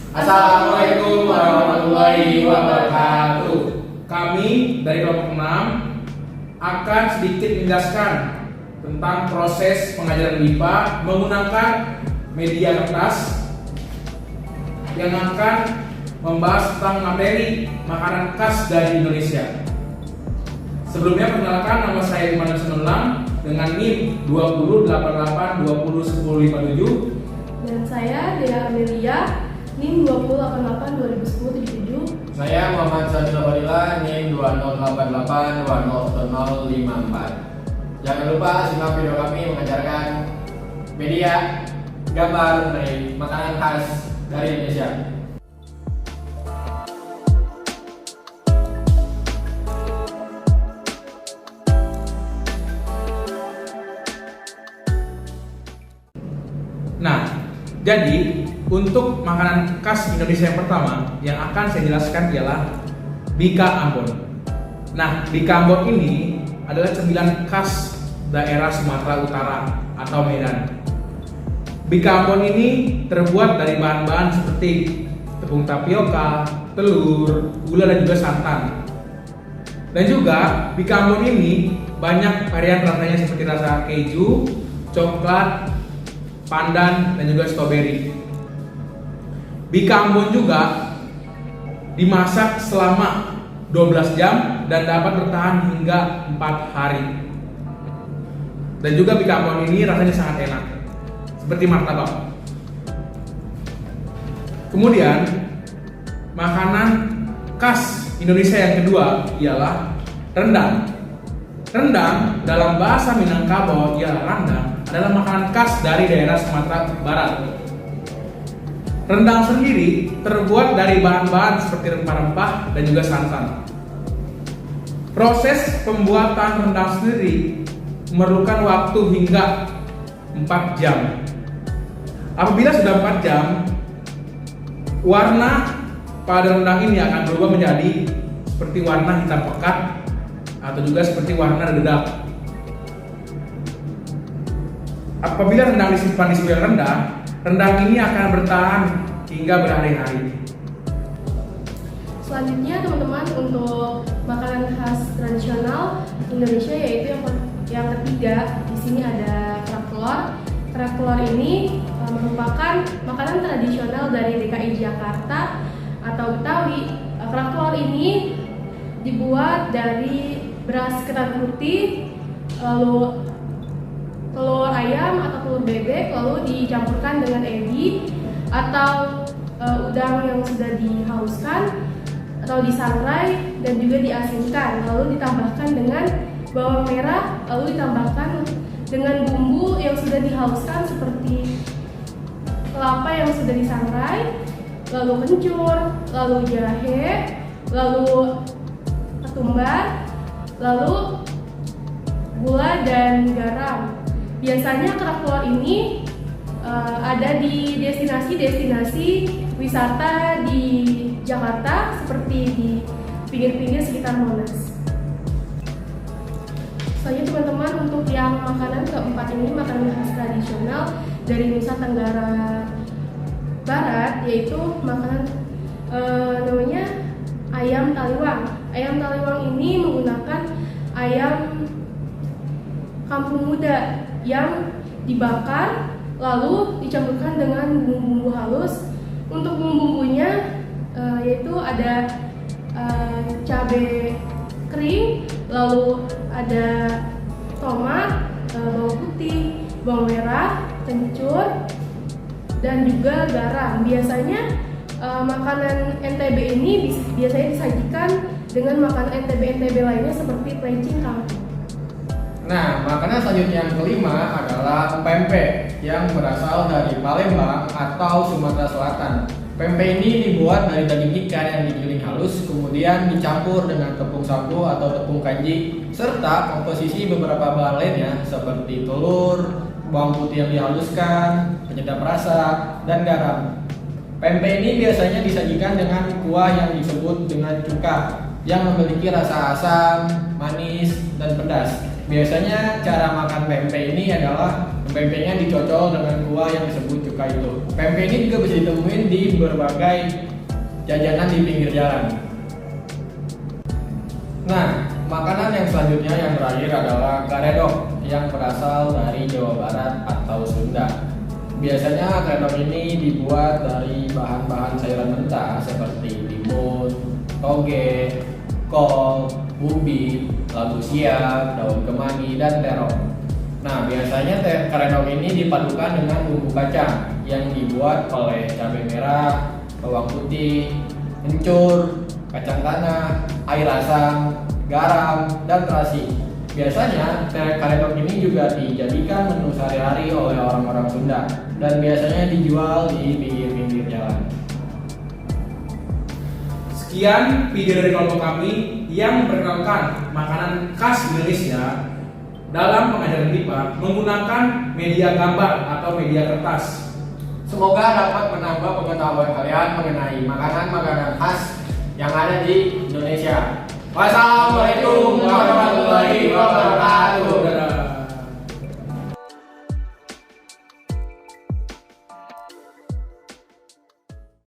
Assalamualaikum warahmatullahi wabarakatuh. Kami dari kelompok 6 akan sedikit menjelaskan tentang proses pengajaran MIPA menggunakan media kertas yang akan membahas tentang materi makanan khas dari Indonesia. Sebelumnya perkenalkan, nama saya Iman Sumelang dengan NIM 2088201057. Dan saya Dea Amelia, NIM 2088201077. Saya Muhammad Sadila Fadila, NIM 20881054. Jangan lupa simak video kami mengajarkan media gambar dari makanan khas dari Indonesia. Nah, jadi untuk makanan khas Indonesia yang pertama yang akan saya jelaskan ialah Bika Ambon. Nah, Bika Ambon ini adalah cemilan khas daerah Sumatera Utara atau Medan. Bika Ambon ini terbuat dari bahan-bahan seperti tepung tapioka, telur, gula dan juga santan. Dan juga Bika Ambon ini banyak varian rasanya seperti rasa keju, coklat, pandan dan juga stroberi. Bika Ambon juga dimasak selama 12 jam dan dapat bertahan hingga 4 hari. Dan juga Bika Ambon ini rasanya sangat enak, seperti martabak. Kemudian makanan khas Indonesia yang kedua ialah rendang. Rendang dalam bahasa Minangkabau ialah rendang adalah makanan khas dari daerah Sumatera Barat. Rendang sendiri terbuat dari bahan-bahan seperti rempah-rempah dan juga santan. Proses pembuatan rendang sendiri memerlukan waktu hingga 4 jam. Apabila sudah 4 jam, warna pada rendang ini akan berubah menjadi seperti warna hitam pekat atau juga seperti warna dedak. Apabila rendang disimpan di suhu yang rendah, rendang ini akan bertahan hingga berhari-hari. Selanjutnya teman-teman, untuk makanan khas tradisional Indonesia yaitu yang ketiga, di sini ada kerak telur. Kerak telur ini merupakan makanan tradisional dari DKI Jakarta atau Betawi. Kerak telur ini dibuat dari beras ketan putih, lalu telur ayam atau telur bebek, lalu dicampurkan dengan ebi atau udang yang sudah dihaluskan atau disangrai dan juga diasinkan, lalu ditambahkan dengan bawang merah, lalu ditambahkan dengan bumbu yang sudah dihaluskan seperti kelapa yang sudah disangrai, lalu kencur, lalu jahe, lalu ketumbar, lalu gula dan garam. Biasanya kerak telur ini ada di destinasi-destinasi wisata di Jakarta seperti di pinggir-pinggir sekitar Monas. Selanjutnya teman-teman, untuk yang makanan keempat ini makanan khas tradisional dari Nusa Tenggara Barat, yaitu makanan namanya ayam taliwang. Ayam taliwang ini menggunakan ayam kampung muda yang dibakar lalu dicampurkan dengan bumbu-bumbu halus. Untuk bumbu-bumbunya yaitu ada cabai kering, lalu ada tomat, bawang putih, bawang merah, kencur, dan juga garam. Biasanya makanan NTB ini biasanya disajikan dengan makanan NTB lainnya seperti plecing kangkung. Nah, makanan selanjutnya yang kelima adalah pempek yang berasal dari Palembang atau Sumatera Selatan. Pempek ini dibuat dari daging ikan yang digiling halus, kemudian dicampur dengan tepung sagu atau tepung kanji, serta komposisi beberapa bahan lainnya seperti telur, bawang putih yang dihaluskan, penyedap rasa, dan garam. Pempek ini biasanya disajikan dengan kuah yang disebut dengan cuka, yang memiliki rasa asam, manis, dan pedas. Biasanya cara makan pempek ini adalah Pempeknya dicocol dengan kuah yang disebut cuka itu. Pempek ini juga bisa ditemuin di berbagai jajanan di pinggir jalan. Nah, makanan yang selanjutnya yang terakhir adalah karedok yang berasal dari Jawa Barat atau Sunda. Biasanya karedok ini dibuat dari bahan-bahan sayuran mentah seperti timun, toge, kol, ubi, labu siam, daun kemangi, dan terong. Nah, biasanya karedok ini dipadukan dengan bumbu kacang yang dibuat oleh cabai merah, bawang putih, kencur, kacang tanah, air asam, garam, dan terasi. Biasanya karedok ini juga dijadikan menu sehari-hari oleh orang-orang Sunda dan biasanya dijual di pinggir-pinggir jalan. Sekian video dari kelompok kami yang memperkenalkan makanan khas Indonesia dalam pengajaran MIPA menggunakan media gambar atau media kertas. Semoga dapat menambah pengetahuan kalian mengenai makanan-makanan khas yang ada di Indonesia. Wassalamualaikum warahmatullahi wabarakatuh.